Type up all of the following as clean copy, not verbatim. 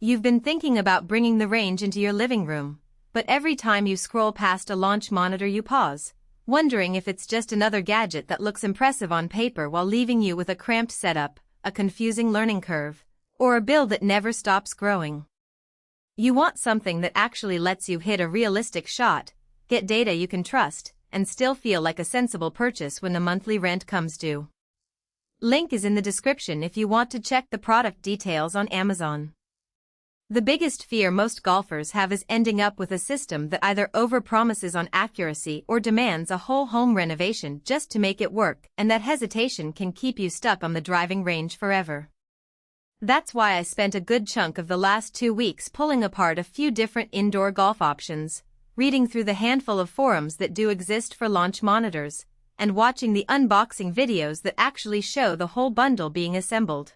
You've been thinking about bringing the range into your living room, but every time you scroll past a launch monitor you pause, wondering if it's just another gadget that looks impressive on paper while leaving you with a cramped setup, a confusing learning curve, or a bill that never stops growing. You want something that actually lets you hit a realistic shot, get data you can trust, and still feel like a sensible purchase when the monthly rent comes due. Link is in the description if you want to check the product details on Amazon. The biggest fear most golfers have is ending up with a system that either overpromises on accuracy or demands a whole home renovation just to make it work, and that hesitation can keep you stuck on the driving range forever. That's why I spent a good chunk of the last 2 weeks pulling apart a few different indoor golf options, reading through the handful of forums that do exist for launch monitors, and watching the unboxing videos that actually show the whole bundle being assembled.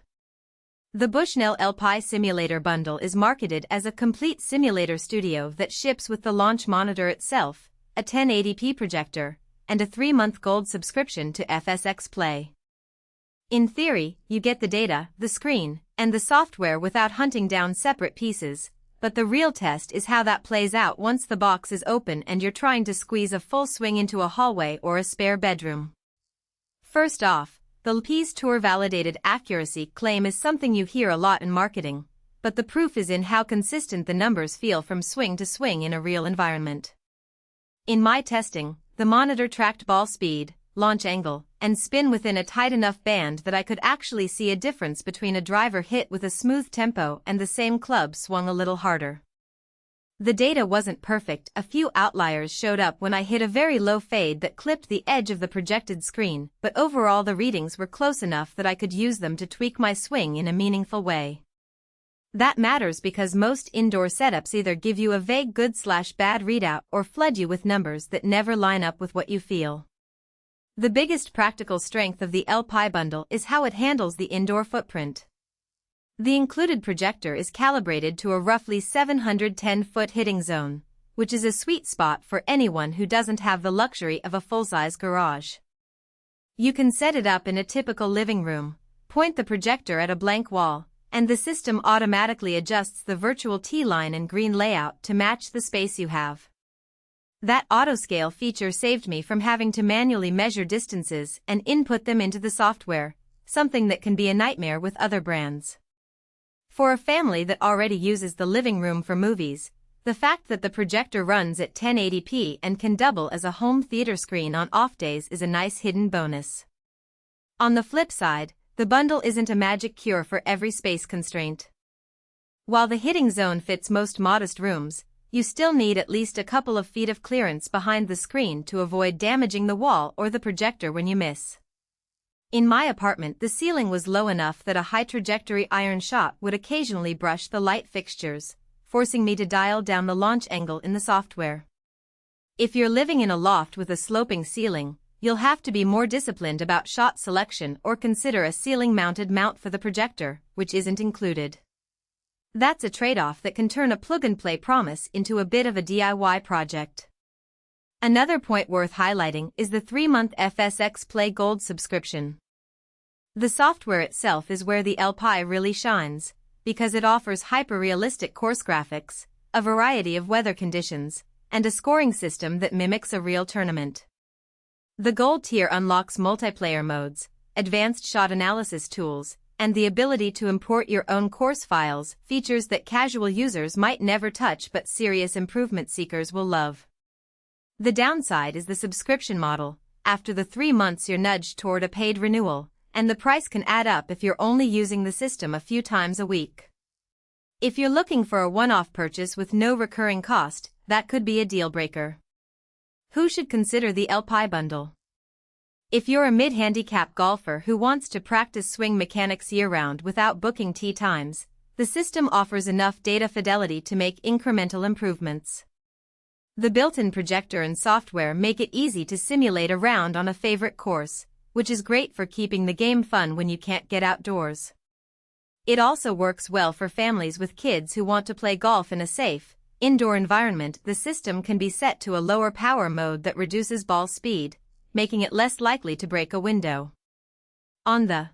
The Bushnell LPi Simulator Bundle is marketed as a complete simulator studio that ships with the launch monitor itself, a 1080p projector, and a 3-month gold subscription to FSX Play. In theory, you get the data, the screen, and the software without hunting down separate pieces, but the real test is how that plays out once the box is open and you're trying to squeeze a full swing into a hallway or a spare bedroom. First off, the LPi's tour-validated accuracy claim is something you hear a lot in marketing, but the proof is in how consistent the numbers feel from swing to swing in a real environment. In my testing, the monitor tracked ball speed, launch angle, and spin within a tight enough band that I could actually see a difference between a driver hit with a smooth tempo and the same club swung a little harder. The data wasn't perfect. A few outliers showed up when I hit a very low fade that clipped the edge of the projected screen, but overall the readings were close enough that I could use them to tweak my swing in a meaningful way. That matters because most indoor setups either give you a vague good/bad readout or flood you with numbers that never line up with what you feel. The biggest practical strength of the LPi bundle is how it handles the indoor footprint. The included projector is calibrated to a roughly 710-foot hitting zone, which is a sweet spot for anyone who doesn't have the luxury of a full-size garage. You can set it up in a typical living room, point the projector at a blank wall, and the system automatically adjusts the virtual T-line and green layout to match the space you have. That autoscale feature saved me from having to manually measure distances and input them into the software, something that can be a nightmare with other brands. For a family that already uses the living room for movies, the fact that the projector runs at 1080p and can double as a home theater screen on off days is a nice hidden bonus. On the flip side, the bundle isn't a magic cure for every space constraint. While the hitting zone fits most modest rooms, you still need at least a couple of feet of clearance behind the screen to avoid damaging the wall or the projector when you miss. In my apartment, the ceiling was low enough that a high-trajectory iron shot would occasionally brush the light fixtures, forcing me to dial down the launch angle in the software. If you're living in a loft with a sloping ceiling, you'll have to be more disciplined about shot selection or consider a ceiling-mounted mount for the projector, which isn't included. That's a trade-off that can turn a plug-and-play promise into a bit of a DIY project. Another point worth highlighting is the 3-month FSX Play Gold subscription. The software itself is where the LPi really shines, because it offers hyper-realistic course graphics, a variety of weather conditions, and a scoring system that mimics a real tournament. The Gold tier unlocks multiplayer modes, advanced shot analysis tools, and the ability to import your own course files, features that casual users might never touch but serious improvement seekers will love. The downside is the subscription model. After the 3 months you're nudged toward a paid renewal, and the price can add up if you're only using the system a few times a week. If you're looking for a one-off purchase with no recurring cost, that could be a deal-breaker. Who should consider the LPi bundle? If you're a mid-handicap golfer who wants to practice swing mechanics year-round without booking tee times, the system offers enough data fidelity to make incremental improvements. The built-in projector and software make it easy to simulate a round on a favorite course, which is great for keeping the game fun when you can't get outdoors. It also works well for families with kids who want to play golf in a safe, indoor environment. The system can be set to a lower power mode that reduces ball speed, making it less likely to break a window. On the